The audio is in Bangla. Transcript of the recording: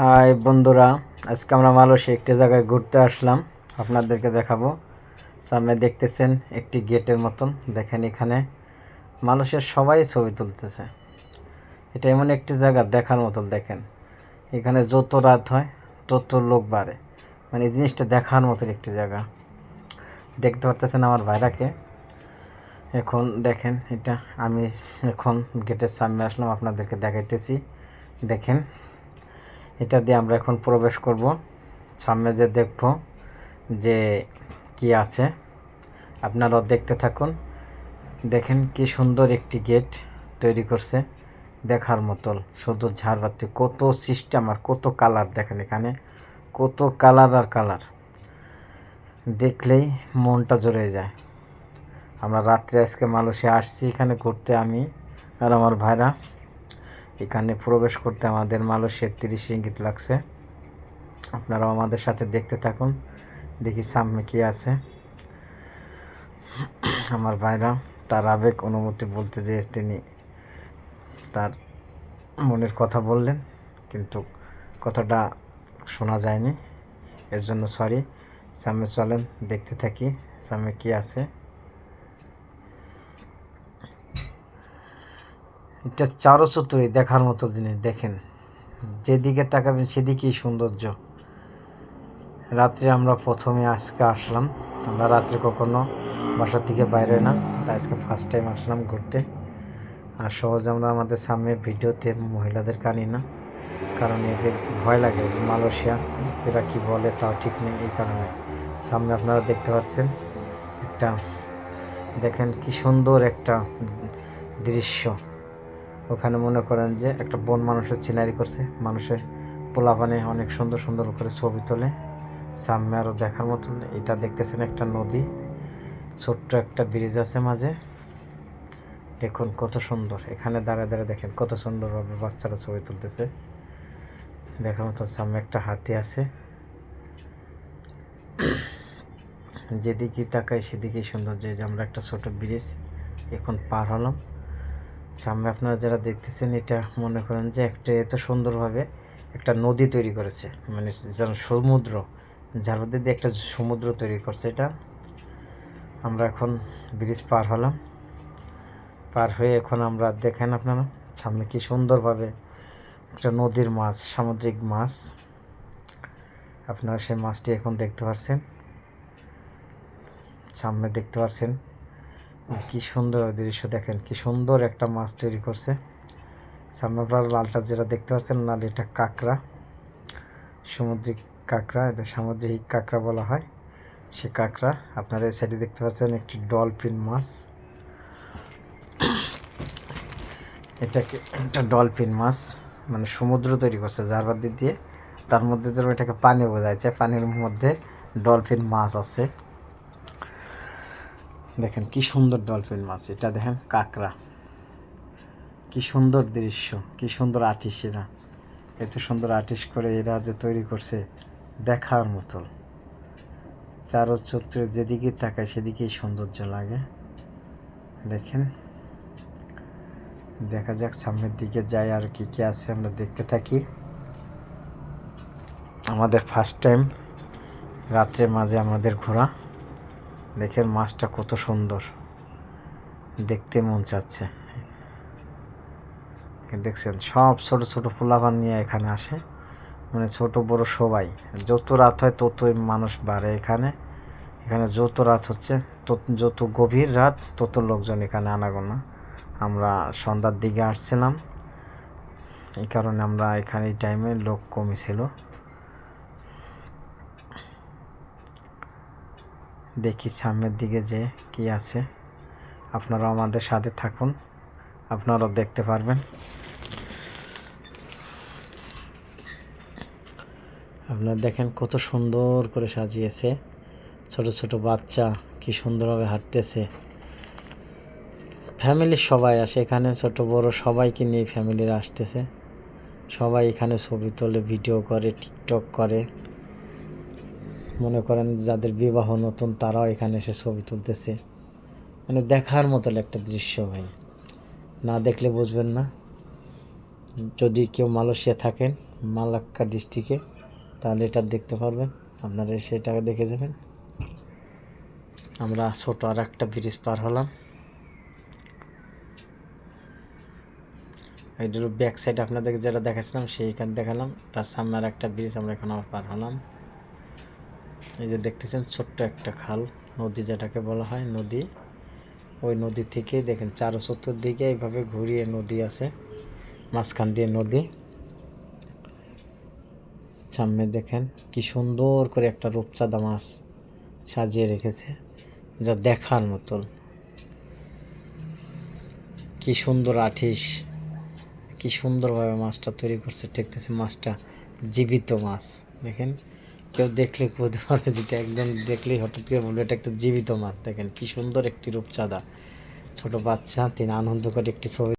হাই বন্ধুরা, আজকে আমরা মালয়েশিয়া একটি জায়গায় ঘুরতে আসলাম। আপনাদেরকে দেখাবো। সামনে দেখতেছেন একটি গেটের মতন। দেখেন এখানে মালয়েশিয়ার সবাই ছবি তুলতেছে। এটা এমন একটি জায়গা দেখার মতন। দেখেন এখানে যত রাত হয় তত লোক বাড়ে, মানে এই জিনিসটা দেখার মতন একটি জায়গা। দেখতে পারতেছেন আমার ভাইরাকে। এখন দেখেন এটা আমি এখন গেটের সামনে আসলাম, আপনাদেরকে দেখাইতেছি। দেখেন এটা দিয়ে আমরা এখন প্রবেশ করব। সামনে যে দেখব যে কি আছে, আপনারাও দেখতে থাকুন। দেখেন কি সুন্দর একটি গেট তৈরি করছে, দেখার মতন। শুধু ঝাড়বাতি, কত সিস্টেম আর কত কালার। দেখেন এখানে কত কালার আর কালার, দেখলেই মনটা জুড়ে যায়। আমরা রাত্রে আজকে মালয়েশিয়া আসছি এখানে ঘুরতে, আমি আর আমার ভাইরা। এখানে প্রবেশ করতে আমাদের মালয়েশিয়ার 30 রিঙ্গিত লাগছে। আপনারাও আমাদের সাথে দেখতে থাকুন, দেখি সামনে কি আছে। আমার ভাইরা তার আবেগ অনুভূতি বলতে যে তিনি তার মনের কথা বললেন, কিন্তু কথাটা শোনা যায়নি, এর জন্য সরি। সামনে চলেন দেখতে থাকি সামনে কি আছে। এটা চারচতুরী দেখার মতো জিনিস। দেখেন যেদিকে তাকাবেন সেদিকেই সৌন্দর্য। রাত্রে আমরা প্রথমে আজকে আসলাম, আমরা রাত্রে কখনো বাসা থেকে বাইরে না, তাই আজকে ফার্স্ট টাইম আসলাম ঘুরতে। আর সহজে আমরা আমাদের সামনে ভিডিওতে মহিলাদেরকে আনি না, কারণ এদের ভয় লাগে। মালয়েশিয়া এরা কী বলে তাও ঠিক নেই, এই কারণে। সামনে আপনারা দেখতে পাচ্ছেন একটা, দেখেন কি সুন্দর একটা দৃশ্য। ওখানে মনে করেন যে একটা বন মানুষের সিনারি করছে, মানুষের পোলাপানে অনেক সুন্দর সুন্দর করে ছবি তোলে। সামনে আরও দেখার মতন এটা দেখতেছেন একটা নদী, ছোট্ট একটা ব্রিজ আছে মাঝে। দেখুন কত সুন্দর, এখানে দাঁড়ায় দাঁড়ায় দেখেন কত সুন্দরভাবে বাচ্চারা ছবি তুলতেছে। দেখার মতো সামনে একটা হাতি আছে, যেদিকে তাকাই সেদিকেই সৌন্দর্য। যে আমরা একটা ছোট ব্রিজ এখন পার হলাম। সামনে আপনারা যারা দেখতেছেন এটা মনে করেন যে একটা এত সুন্দরভাবে একটা নদী তৈরি করেছে, মানে যেন সমুদ্র, যার মধ্যে দিয়ে একটা সমুদ্র তৈরি করছে। এটা আমরা এখন ব্রিজ পার হলাম, পার হয়ে এখন আমরা দেখেন আপনারা সামনে কি সুন্দরভাবে একটা নদীর মাছ, সামুদ্রিক মাছ। আপনারা সেই মাছটি এখন দেখতে পাচ্ছেন, সামনে দেখতে পাচ্ছেন কি সুন্দর দৃশ্য। দেখেন কি সুন্দর একটা মাছ তৈরি করছে। সামনে আপনারা লালটা যেটা দেখতে পাচ্ছেন, লাল এটা কাঁকড়া, সামুদ্রিক কাঁকড়া, এটা সামুদ্রিক কাঁকড়া বলা হয়। সে কাঁকড়া আপনারা এই সাইডে দেখতে পাচ্ছেন একটি ডলফিন মাছ। এটাকে একটা ডলফিন মাছ, মানে সমুদ্র তৈরি করছে জারবাদি দিয়ে, তার মধ্যে যেন এটাকে পানি বোঝাচ্ছে, পানির মধ্যে ডলফিন মাছ আছে। দেখেন কি সুন্দর ডলফিন মাছ। এটা দেখেন কাঁকড়া, কি সুন্দর দৃশ্য, কি সুন্দর আর্টিস্ট। এরা এত সুন্দর আর্টিস্ট করে এরা যে তৈরি করছে, দেখার মতো। চারচত্রে যেদিকে তাকায় সেদিকেই সৌন্দর্য লাগে। দেখেন, দেখা যাক সামনের দিকে যাই আর কি কি আছে আমরা দেখতে থাকি। আমাদের ফার্স্ট টাইম রাত্রে মাঝে আমাদের ঘোরা। দেখেন মাছটা কত সুন্দর, দেখতে মন চাচ্ছে। দেখছেন সব ছোট ছোট পোলাপান নিয়ে এখানে আসে, মানে ছোট বড় সবাই। যত রাত হয় ততই মানুষ বাড়ে এখানে। এখানে যত রাত হচ্ছে, যত গভীর রাত তত লোকজন এখানে আনাগোনা। আমরা সন্ধ্যার দিকে আসছিলাম, এই কারণে আমরা এখানে এই টাইমে লোক কমই ছিল। দেখি সামনের দিকে যে কি আছে। আপনারা আমাদের সাথে থাকুন, আপনারাও দেখতে পারবেন। আপনারা দেখেন কত সুন্দর করে সাজিয়েছে। ছোট ছোট বাচ্চা কি সুন্দরভাবে হাঁটতেছে। ফ্যামিলির সবাই আসে এখানে, ছোট বড় সবাইকে নিয়ে ফ্যামিলিরা আসতেছে। সবাই এখানে ছবি তোলে, ভিডিও করে, টিকটক করে। মনে করেন যাদের বিবাহ নতুন তারাও এখানে এসে ছবি তুলতেছে। মানে দেখার মতো একটা দৃশ্য ভাই, না দেখলে বুঝবেন না। যদি কেউ মালয়েশিয়া থাকেন মালাক্কা ডিস্ট্রিক্টে, তাহলে এটা দেখতে পারবেন, আপনারা সেটা দেখে যাবেন। আমরা ছোট আর একটা ব্রিজ পার হলাম, এইটার ব্যাক সাইড আপনাদেরকে যেটা দেখাচ্ছিলাম সেইখানে দেখালাম, তার সামনে আর একটা ব্রিজ আমরা এখন আবার পার হলাম। এই যে দেখতেছেন ছোট্ট একটা খাল, নদী যেটাকে বলা হয় নদী, ওই নদী থেকে দেখেন চারো চতুর্দিকে এইভাবে ঘুরিয়ে নদী আছে, মাঝখান দিয়ে নদী। সামনে দেখেন কি সুন্দর করে একটা রূপচাঁদা মাছ সাজিয়ে রেখেছে, যা দেখার মতন। কি সুন্দর আঠিস, কি সুন্দরভাবে মাছটা তৈরি করছে, দেখতেছে মাছটা জীবিত মাছ। দেখেন কেউ দেখলে বুঝতে পারবে, যেটা একদম দেখলেই হঠাৎ করে বলবে এটা একটা জীবিত মাছ। দেখেন কি সুন্দর একটি রূপচাঁদা, ছোট বাচ্চা, তিনি আনন্দ করে একটি ছবি